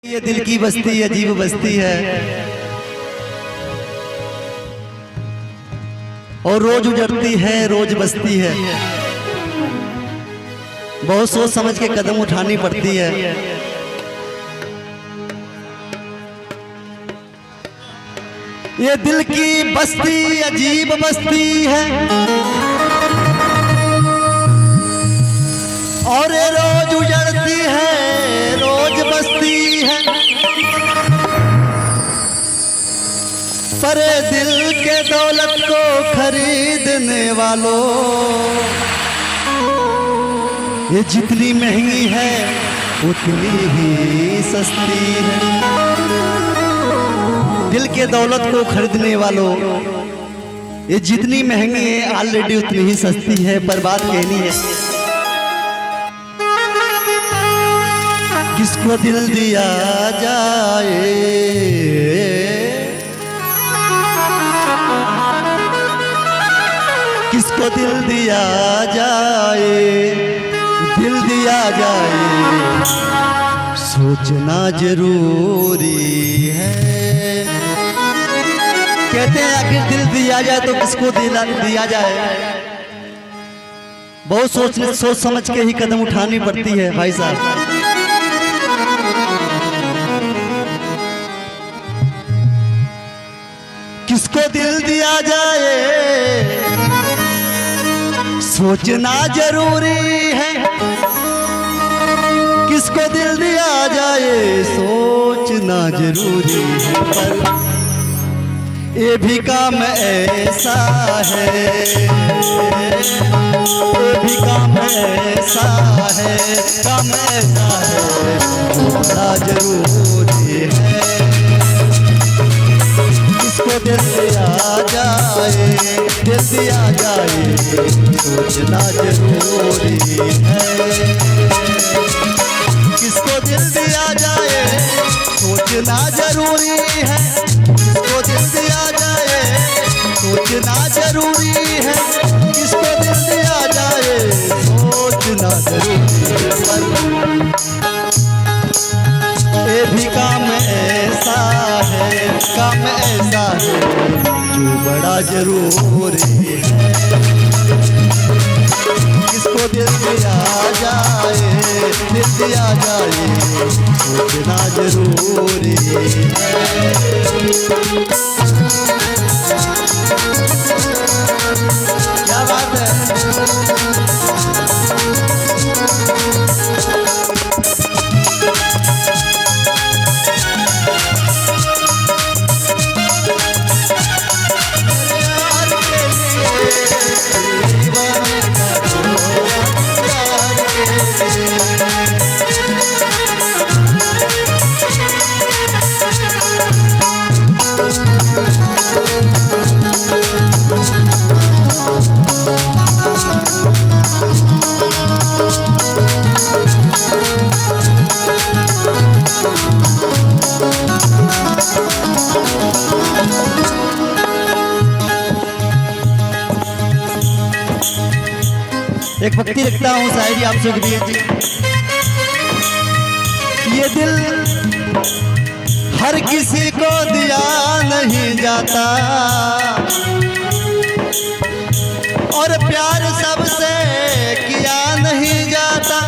ये दिल की बस्ती अजीब बस्ती है और रोज उजड़ती है रोज बसती है। बहुत सोच समझ के कदम उठानी पड़ती है। ये दिल की बस्ती अजीब बस्ती है और ये रोज उजड़ती है रोज बसती है। पर दिल के दौलत को खरीदने वालों, ये जितनी महंगी है उतनी ही सस्ती है। दिल के दौलत को खरीदने वालों, ये जितनी महंगी है ऑलरेडी उतनी ही सस्ती है। पर बात कहनी है, किसको दिल दिया जाए, किसको दिल दिया जाए, दिल दिया जाए सोचना जरूरी है। कहते हैं आखिर दिल दिया जाए तो किसको दिया जाए। बहुत सोच समझ के ही कदम उठानी पड़ती है भाई साहब। किसको दिल दिया जाए सोचना जरूरी है। किसको दिल दिया जाए सोचना जरूरी है। पर ये भी काम ऐसा है, ये भी काम ऐसा है, काम ऐसा है बड़ा जरूरी है। किसको दिल दिया जाए, दिल दिया जाए सोचना जरूरी है। किसको दिल दिया जाए सोचना जरूरी है। किसको दिल दिया जाए सोचना जरूरी है। किसको दिल दिया जाए सोचना जरूरी है। ये भी काम ऐसा है, काम ऐसा है जो बड़ा जरूरी है। किसको दिल दिया जाए, दिल दिया जाए सोचना जरूरी है। क्या बात है। एक भक्ति लिखता हूँ शायरी आप सुखिए जी। ये दिल हर किसी को दिया नहीं जाता और प्यार सबसे किया नहीं जाता।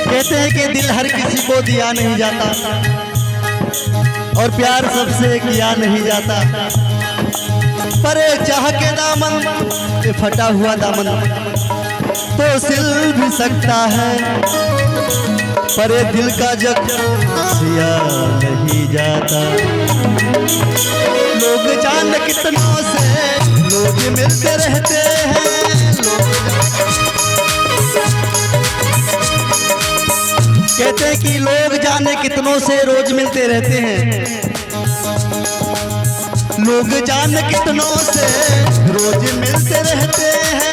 कहते हैं कि दिल हर किसी को दिया नहीं जाता और प्यार सबसे किया नहीं जाता। पर चाह के दामन ये फटा हुआ दामन तो सिल भी सकता है। पर ये दिल का जख्म सिया नहीं जाता। लोग जान कितनों से लोग मिलते रहते हैं। कहते हैं कि लोग जाने कितनों से रोज मिलते रहते हैं। लोग जान कितनों से रोज मिलते रहते हैं।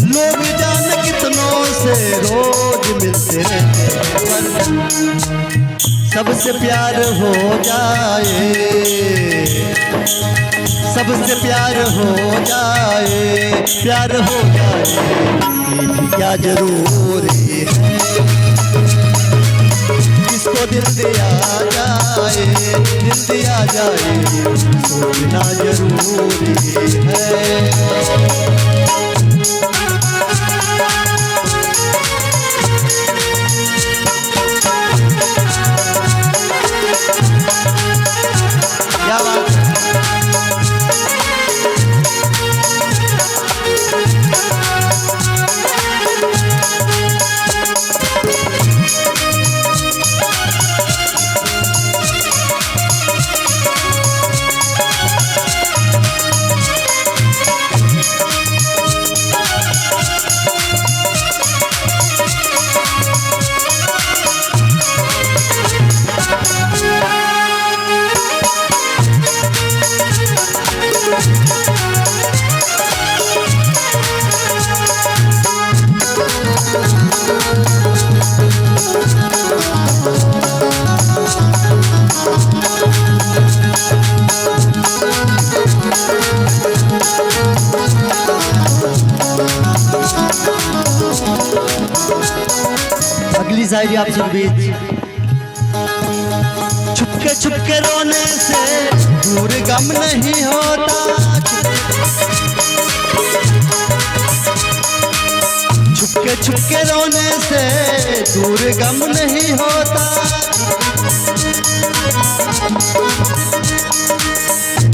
लोग जान कितनों से रोज मिलते रहते हैं। सबसे प्यार हो जाए, सबसे प्यार हो जाए, प्यार हो जाए ये भी क्या जरूरी है। किसको दिल दिया जाए, दिल दिया जाए सोचना जरूरी है। क्या बात है? अगली शायरी आप सुनिए। छुपके छुपके रोने से दूर गम नहीं होता, छुपके छुपके रोने से दूर गम नहीं होता,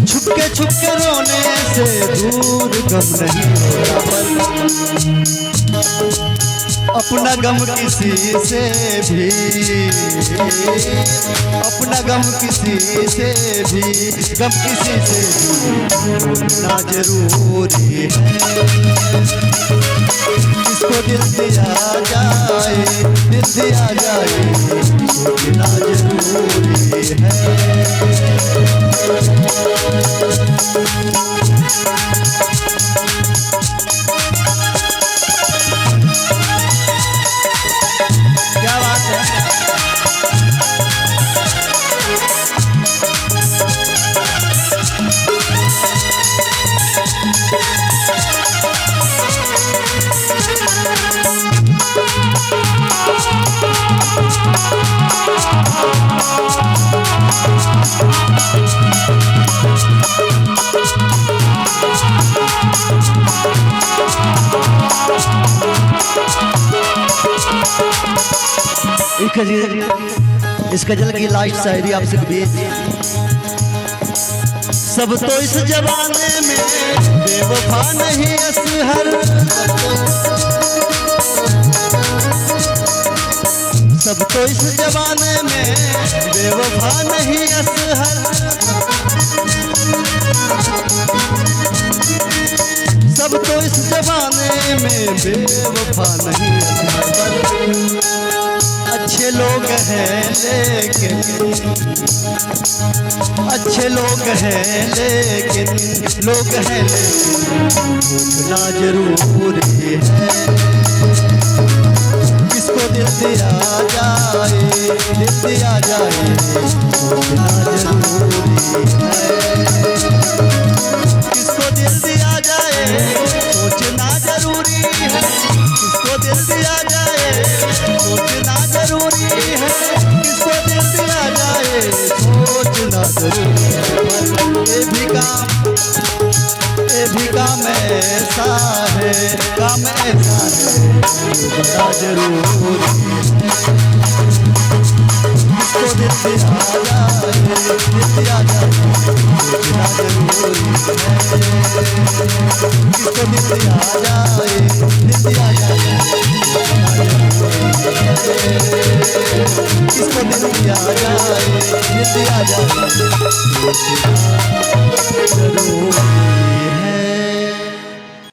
छुपके छुपके रोने से दूर गम नहीं होता। अपना गम किसी से भी, अपना गम किसी से भी, गम किसी से भी भूलना जरूरी है। किसको दिल दिया जाए, दिल दिया जाए भूलना जरूरी है। क्या बात है? इस गजल की लास्ट शायरी आपसे भेजिए। सब तो इस जमाने में बेवफा नहीं असहर, सब तो इस जमाने में बेवफा नहीं असहर, सब तो इस जमाने में बेवफा नहीं असहर। अच्छे लोग हैं लेकिन, अच्छे लोग हैं लेकिन, लोग हैं लेकिन भूलना जरूरी है। किसको दिल दिया जाए, दिल दिया जाए भूलना जरूरी है। किसको दिल दिया जाए सोचना जरूरी है, किसको दिल दिया जाए सोचना जरूरी है, किसको दिल दिया जाए सोचना जरूरी है। ये भी काम ऐसा है, काम ऐसा है सोचना जरूरी है। किसको दिल दिया जाए, दिल दिया जाए सोचना जरूरी है। किसको दिल दिया जाए, दिल दिया जाए किसको दिल दिया जाए, दिल दिया जाए जरूरी है।